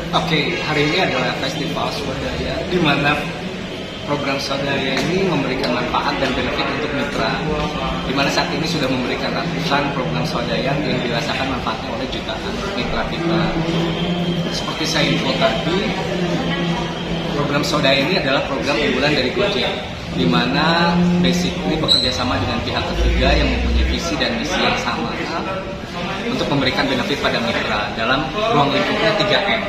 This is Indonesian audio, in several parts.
Oke, hari ini adalah festival swadaya di mana program swadaya ini memberikan manfaat dan benefit untuk mitra. Di mana saat ini sudah memberikan ratusan program swadaya yang dirasakan manfaatnya oleh jutaan mitra kita. Seperti saya info tadi, program swadaya ini adalah program unggulan dari Gojek, di mana basically bekerja sama dengan pihak ketiga yang mempunyai visi dan misi yang sama untuk memberikan benefit pada mitra dalam ruang lingkupnya 3M.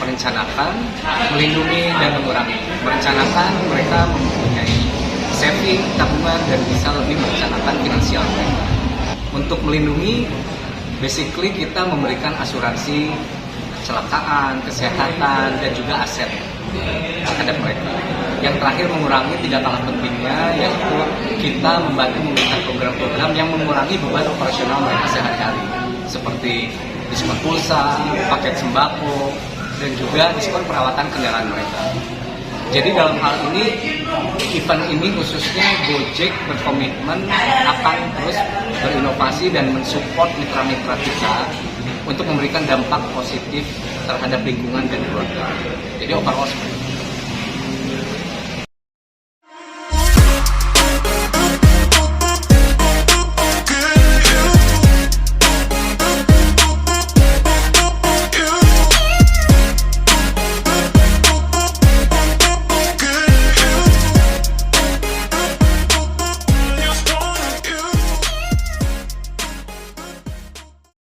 Merencanakan, melindungi, dan mengurangi. Merencanakan, mereka mempunyai saving, tabungan, dan bisa lebih merencanakan finansial mereka. Untuk melindungi, basically kita memberikan asuransi kecelakaan, kesehatan, dan juga aset terhadap mereka. Yang terakhir, mengurangi tidak kalah pentingnya, yaitu kita membantu memberikan program-program yang mengurangi beban operasional mereka sehari-hari, seperti diskon pulsa, paket sembako, dan juga diskon perawatan kendaraan mereka. Jadi dalam hal ini, event ini khususnya Gojek berkomitmen akan terus berinovasi dan mensupport mitra-mitra kita untuk memberikan dampak positif terhadap lingkungan dan keluarga. Jadi overall